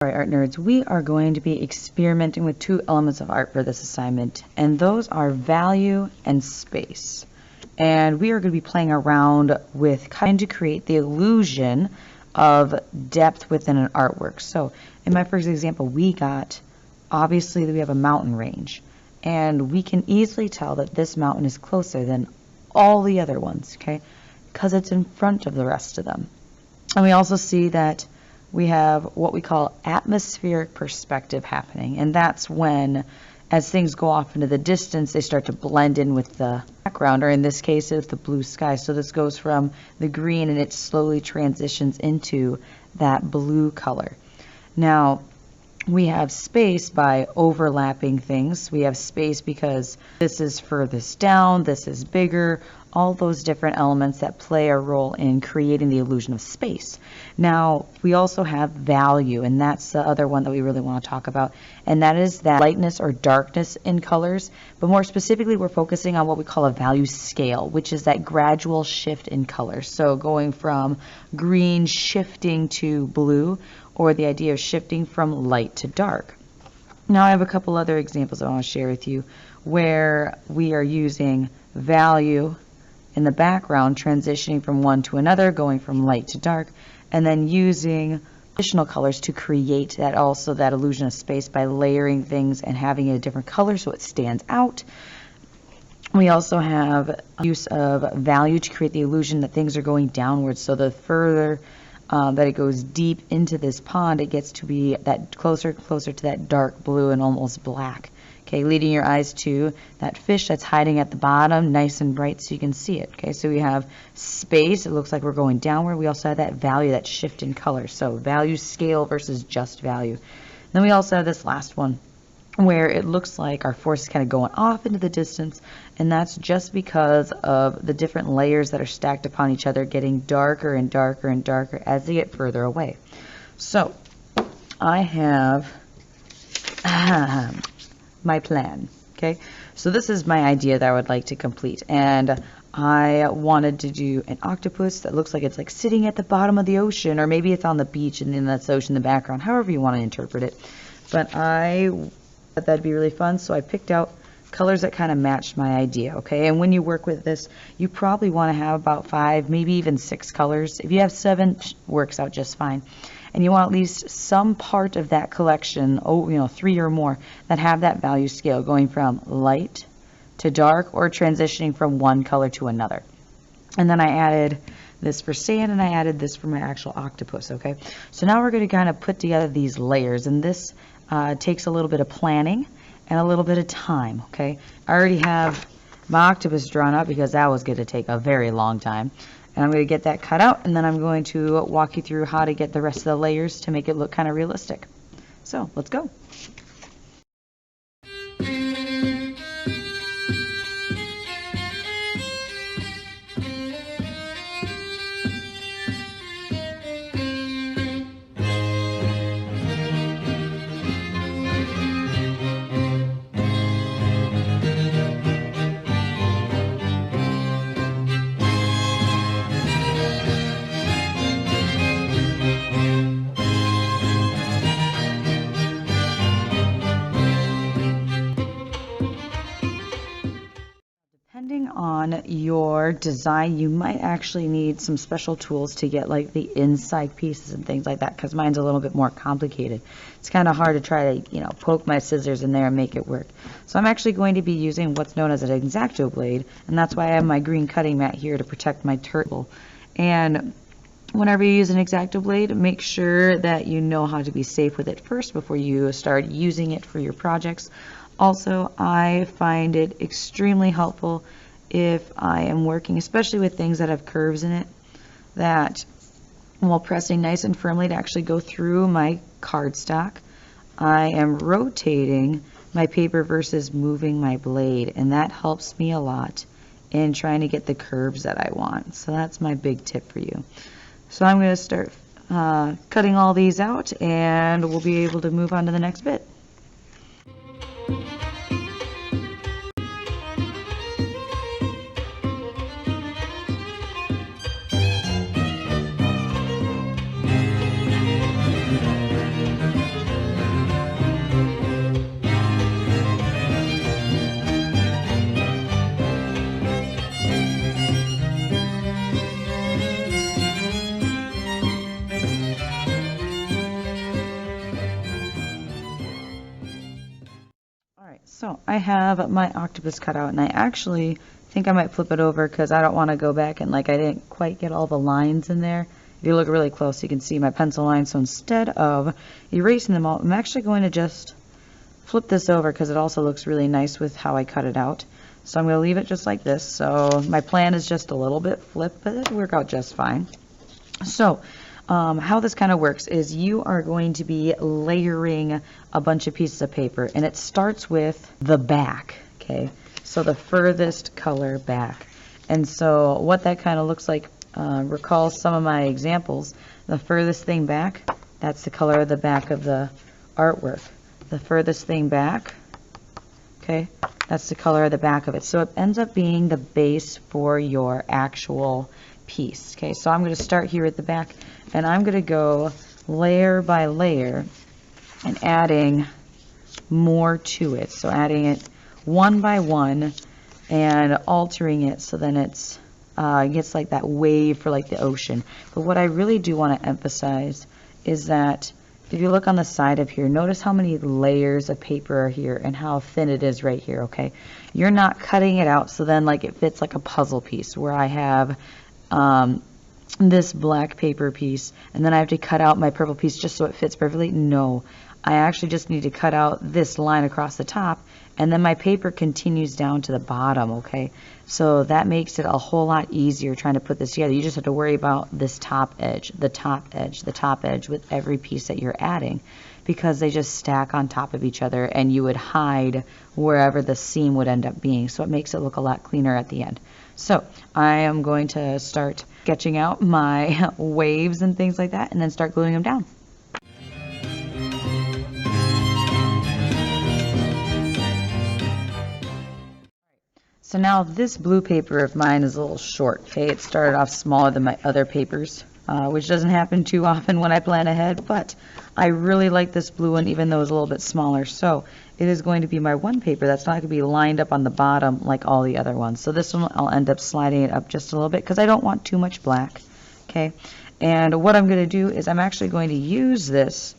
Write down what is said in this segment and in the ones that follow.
Alright, art nerds, we are going to be experimenting with two elements of art for this assignment, and those are value and space. And we are going to be playing around with trying to create the illusion of depth within an artwork. So in my first example, obviously we have a mountain range, and we can easily tell that this mountain is closer than all the other ones, okay, because it's in front of the rest of them. And we also see that we have what we call atmospheric perspective happening, and that's when, as things go off into the distance, they start to blend in with the background, or in this case it's the blue sky. So this goes from the green and it slowly transitions into that blue color. Now we have space by overlapping things. We have space because this is furthest down, this is bigger, all those different elements that play a role in creating the illusion of space. Now, we also have value, and that's the other one that we really want to talk about, and that is that lightness or darkness in colors, but more specifically, we're focusing on what we call a value scale, which is that gradual shift in colors. So going from green shifting to blue, or the idea of shifting from light to dark. Now, I have a couple other examples I want to share with you where we are using value in the background, transitioning from one to another, going from light to dark, and then using additional colors to create that illusion of space by layering things and having a different color so it stands out. We also have use of value to create the illusion that things are going downwards, so the further that it goes deep into this pond, it gets to be that closer and closer to that dark blue and almost black. Okay, leading your eyes to that fish that's hiding at the bottom, nice and bright so you can see it. Okay, so we have space, it looks like we're going downward. We also have that value, that shift in color. So value scale versus just value. Then we also have this last one where it looks like our force is kind of going off into the distance, and that's just because of the different layers that are stacked upon each other getting darker and darker and darker as they get further away. So I have my plan. Okay, so this is my idea that I would like to complete, and I wanted to do an octopus that looks like it's like sitting at the bottom of the ocean, or maybe it's on the beach and then that's the ocean in the background, however you want to interpret it. But I thought that'd be really fun, so I picked out colors that kind of matched my idea. Okay, and when you work with this, you probably want to have about 5, maybe even 6 colors. If you have 7, works out just fine. And you want at least some part of that collection, 3 or more, that have that value scale going from light to dark or transitioning from one color to another. And then I added this for sand, and I added this for my actual octopus. Okay, so now we're going to kind of put together these layers, and this takes a little bit of planning and a little bit of time. Okay, I already have my octopus drawn up because that was going to take a very long time. And I'm going to get that cut out, and then I'm going to walk you through how to get the rest of the layers to make it look kind of realistic. So let's go. Depending on your design, you might actually need some special tools to get like the inside pieces and things like that, because mine's a little bit more complicated. It's kind of hard to try to, poke my scissors in there and make it work. So I'm actually going to be using what's known as an X-acto Blade, and that's why I have my green cutting mat here to protect my turtle. And whenever you use an X-acto Blade, make sure that you know how to be safe with it first before you start using it for your projects. Also, I find it extremely helpful if I am working, especially with things that have curves in it, that while pressing nice and firmly to actually go through my cardstock, I am rotating my paper versus moving my blade, and that helps me a lot in trying to get the curves that I want. So that's my big tip for you. So I'm going to start cutting all these out, and we'll be able to move on to the next bit. So I have my octopus cut out, and I actually think I might flip it over because I don't want to go back and I didn't quite get all the lines in there. If you look really close, you can see my pencil lines. So instead of erasing them all, I'm actually going to just flip this over because it also looks really nice with how I cut it out. So I'm going to leave it just like this. So my plan is just a little bit flipped, but it'll work out just fine. So how this kind of works is you are going to be layering a bunch of pieces of paper, and it starts with the back, okay? So the furthest color back. And so what that kind of looks like, recall some of my examples. The furthest thing back, that's the color of the back of the artwork. The furthest thing back, okay, that's the color of the back of it. So it ends up being the base for your actual piece. Okay, so I'm going to start here at the back, and I'm going to go layer by layer and adding more to it. So adding it one by one and altering it so then it's gets like that wave for like the ocean. But what I really do want to emphasize is that if you look on the side of here, notice how many layers of paper are here and how thin it is right here, okay? You're not cutting it out so then like it fits like a puzzle piece where I have this black paper piece and then I have to cut out my purple piece just so it fits perfectly. No, I actually just need to cut out this line across the top, and then my paper continues down to the bottom, okay? So that makes it a whole lot easier trying to put this together. You just have to worry about this top edge, the top edge, the top edge with every piece that you're adding, because they just stack on top of each other and you would hide wherever the seam would end up being. So it makes it look a lot cleaner at the end. So I am going to start sketching out my waves and things like that and then start gluing them down. So now this blue paper of mine is a little short, okay? It started off smaller than my other papers, which doesn't happen too often when I plan ahead, but I really like this blue one even though it's a little bit smaller. So it is going to be my one paper that's not going to be lined up on the bottom like all the other ones. So this one I'll end up sliding it up just a little bit because I don't want too much black, okay? And what I'm going to do is I'm actually going to use this,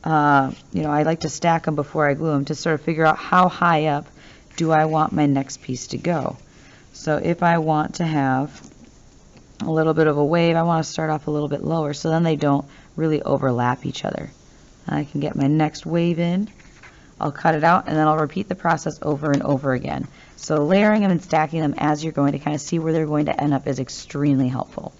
I like to stack them before I glue them to sort of figure out how high up do I want my next piece to go. So if I want to have a little bit of a wave, I want to start off a little bit lower so then they don't really overlap each other. I can get my next wave in, I'll cut it out, and then I'll repeat the process over and over again. So layering them and stacking them as you're going to kind of see where they're going to end up is extremely helpful.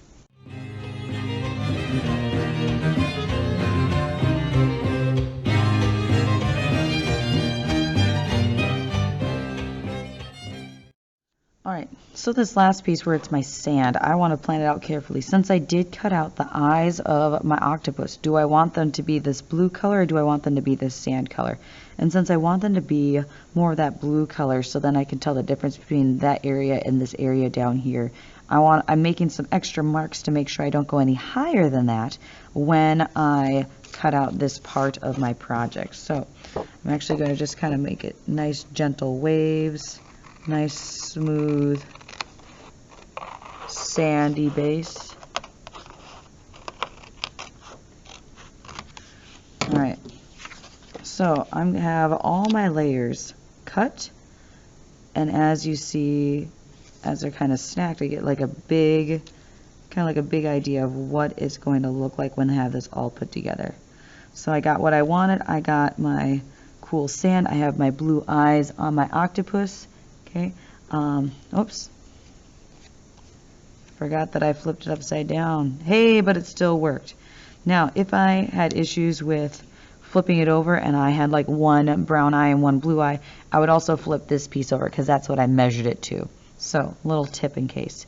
Alright, so this last piece where it's my sand, I want to plan it out carefully. Since I did cut out the eyes of my octopus, do I want them to be this blue color or do I want them to be this sand color? And since I want them to be more of that blue color so then I can tell the difference between that area and this area down here, I'm making some extra marks to make sure I don't go any higher than that when I cut out this part of my project. So I'm actually going to just kind of make it nice gentle waves. Nice smooth sandy base. Alright, so I'm going to have all my layers cut, and as you see, as they're kind of stacked, I get like a big, kind of like a big idea of what it's going to look like when I have this all put together. So I got what I wanted. I got my cool sand. I have my blue eyes on my octopus. Okay, oops, forgot that I flipped it upside down. Hey, but it still worked. Now, if I had issues with flipping it over and I had like one brown eye and one blue eye, I would also flip this piece over because that's what I measured it to. So, little tip in case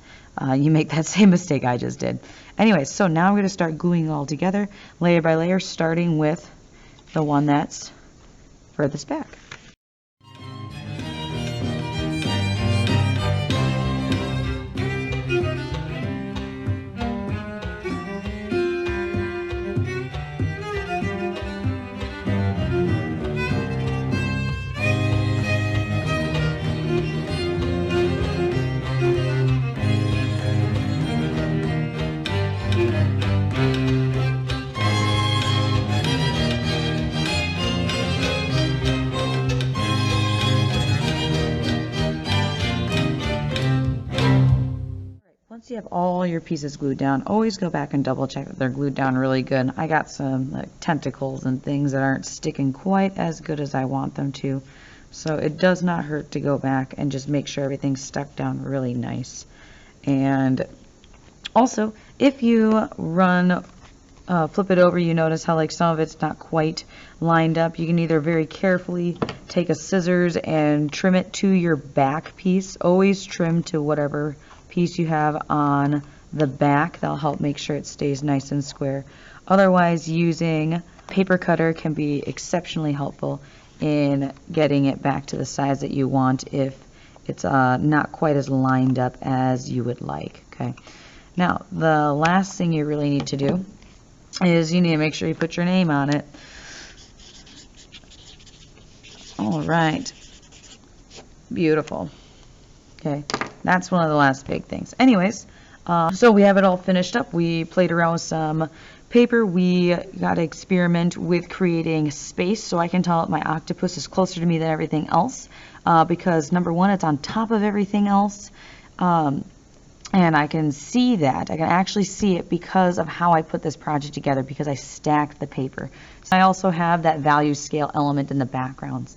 you make that same mistake I just did. Anyway, so now I'm going to start gluing it all together, layer by layer, starting with the one that's furthest back. have all your pieces glued down, always go back and double check that they're glued down really good. I got some like tentacles and things that aren't sticking quite as good as I want them to. So it does not hurt to go back and just make sure everything's stuck down really nice. And also, if you flip it over, you notice how like some of it's not quite lined up. You can either very carefully take a scissors and trim it to your back piece. Always trim to whatever piece you have on the back. That'll help make sure it stays nice and square. Otherwise, using paper cutter can be exceptionally helpful in getting it back to the size that you want if it's not quite as lined up as you would like. Okay. Now, the last thing you really need to do is you need to make sure you put your name on it. All right. Beautiful. Okay. That's one of the last big things. Anyways, so we have it all finished up. We played around with some paper. We got to experiment with creating space so I can tell my octopus is closer to me than everything else because number one, it's on top of everything else. And I can see that. I can actually see it because of how I put this project together, because I stacked the paper. So I also have that value scale element in the background.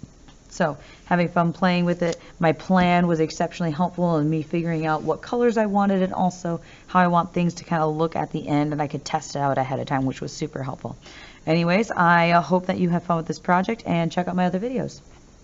So having fun playing with it. My plan was exceptionally helpful in me figuring out what colors I wanted and also how I want things to kind of look at the end, and I could test it out ahead of time, which was super helpful. Anyways, I hope that you have fun with this project and check out my other videos.